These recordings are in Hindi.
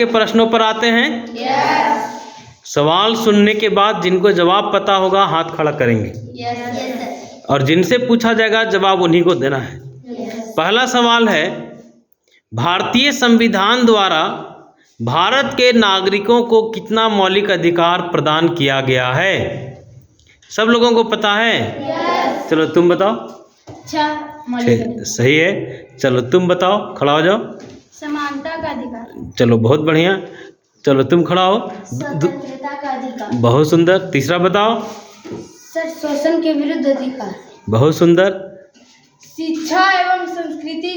के प्रश्नों पर आते हैं। सवाल सुनने के बाद जिनको जवाब पता होगा हाथ खड़ा करेंगे और जिनसे पूछा जाएगा जवाब उन्हीं को देना है। पहला सवाल है, भारतीय संविधान द्वारा भारत के नागरिकों को कितना मौलिक अधिकार प्रदान किया गया है? सब लोगों को पता है? चलो तुम बताओ। सही है। चलो तुम बताओ, खड़ा हो जाओ। समानता का अधिकार। चलो बहुत बढ़िया। चलो तुम खड़ा हो। स्वतंत्रता का अधिकार। बहुत सुंदर। तीसरा बताओ। सर, शोषण के विरुद्ध अधिकार। बहुत सुंदर। शिक्षा एवं संस्कृति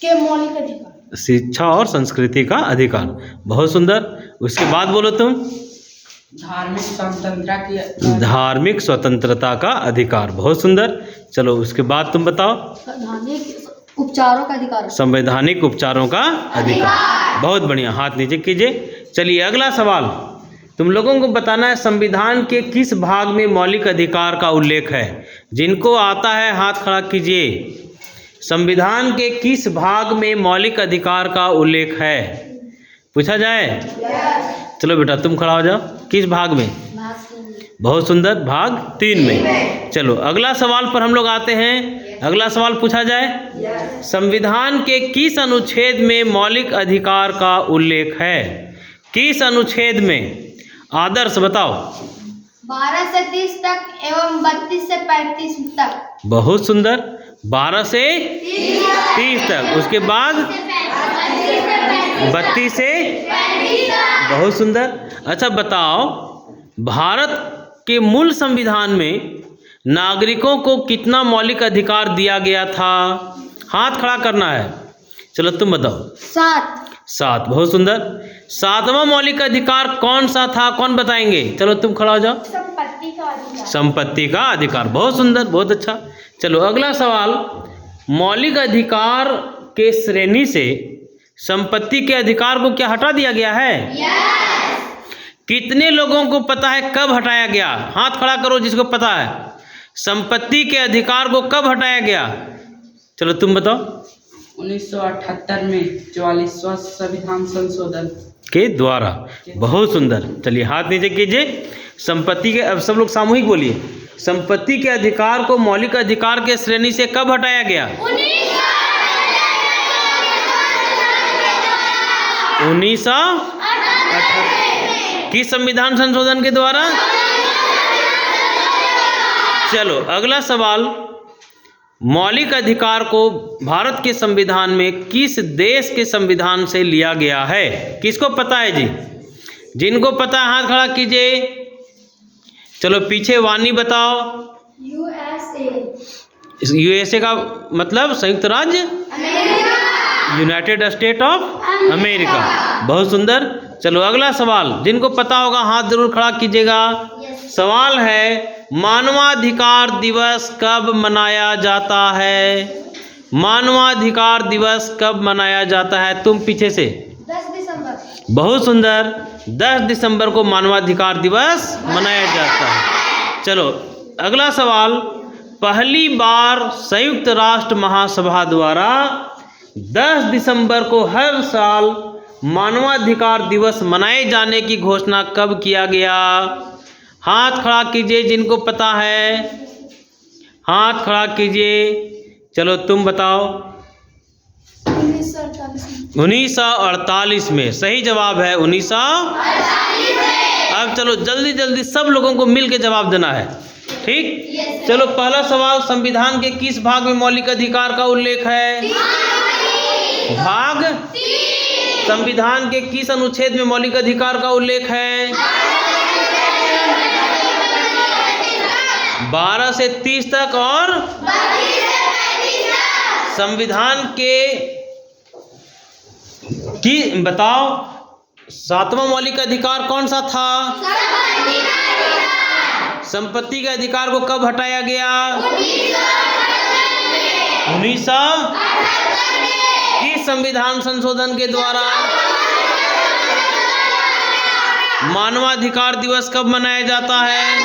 के मौलिक अधिकार। शिक्षा और संस्कृति का अधिकार। बहुत सुंदर। उसके बाद बोलो तुम। धार्मिक स्वतंत्रता का अधिकार। बहुत सुंदर। चलो उसके बाद तुम बताओ। उपचारों का अधिकार। संवैधानिक उपचारों का अधिकार। बहुत बढ़िया, हाथ नीचे कीजिए। चलिए अगला सवाल, तुम लोगों को बताना है संविधान के किस भाग में मौलिक अधिकार का उल्लेख है? जिनको आता है हाथ खड़ा कीजिए। संविधान के किस भाग में मौलिक अधिकार का उल्लेख है? पूछा जाए। चलो बेटा तुम खड़ा हो जाओ। किस भाग में? बहुत सुंदर, भाग 3 में। चलो अगला सवाल पर हम लोग आते हैं। अगला सवाल पूछा जाए, संविधान के किस अनुच्छेद में मौलिक अधिकार का उल्लेख है? किस अनुच्छेद में? आदर्श बताओ। 12 से 30 तक एवं 32 से 35 तक। बहुत सुंदर। 12 से 30 तक। उसके बाद 32 से। बहुत सुंदर। अच्छा बताओ, भारत के मूल संविधान में नागरिकों को कितना मौलिक अधिकार दिया गया था? हाथ खड़ा करना है। चलो तुम बताओ। 7। बहुत सुंदर। 7वां मौलिक अधिकार कौन सा था? कौन बताएंगे? चलो तुम खड़ा हो जाओ। संपत्ति का अधिकार। संपत्ति का अधिकार। बहुत सुंदर, बहुत अच्छा। चलो अगला सवाल, मौलिक अधिकार के श्रेणी से संपत्ति के अधिकार को क्या हटा दिया गया है? कितने लोगों को पता है कब हटाया गया? हाथ खड़ा करो जिसको पता है। संपत्ति के अधिकार को कब हटाया गया? चलो तुम बताओ। 1978 में 44वां संविधान संशोधन के द्वारा। बहुत सुंदर। चलिए हाथ नीचे कीजिए। संपत्ति के, अब सब लोग सामूहिक बोलिए, संपत्ति के अधिकार को मौलिक अधिकार के श्रेणी से कब हटाया गया? 1978 किस संविधान संशोधन के द्वारा? चलो अगला सवाल, मौलिक अधिकार को भारत के संविधान में किस देश के संविधान से लिया गया है? किसको पता है जी? जिनको पता है हाथ खड़ा कीजिए। चलो पीछे वाणी बताओ। यूएसए का मतलब संयुक्त राज्य America. United state of America. बहुत सुंदर। चलो अगला सवाल, जिनको पता होगा हाथ जरूर खड़ा कीजिएगा। सवाल है, मानवाधिकार दिवस कब मनाया जाता है? मानवाधिकार दिवस कब मनाया जाता है? तुम पीछे से। 10 दिसंबर। बहुत सुंदर। 10 दिसंबर को मानवाधिकार दिवस मनाया जाता है। चलो अगला सवाल, पहली बार संयुक्त राष्ट्र महासभा द्वारा 10 दिसंबर को हर साल मानवाधिकार दिवस मनाए जाने की घोषणा कब किया गया? हाथ खड़ा कीजिए जिनको पता है। हाथ खड़ा कीजिए। चलो तुम बताओ। 1948 में। सही जवाब है 1948 में। अब चलो जल्दी जल्दी सब लोगों को मिल के जवाब देना है, ठीक? चलो पहला सवाल, संविधान के किस भाग में मौलिक अधिकार का उल्लेख है? भाग 3। संविधान के किस अनुच्छेद में मौलिक अधिकार का उल्लेख है? 12 से 30 तक और 32 से 35 तक। संविधान की बताओ, 7वां मौलिक अधिकार कौन सा था? संपत्ति के अधिकार को कब हटाया गया? 1978 किस संविधान संशोधन के द्वारा? मानवाधिकार दिवस कब मनाया जाता है?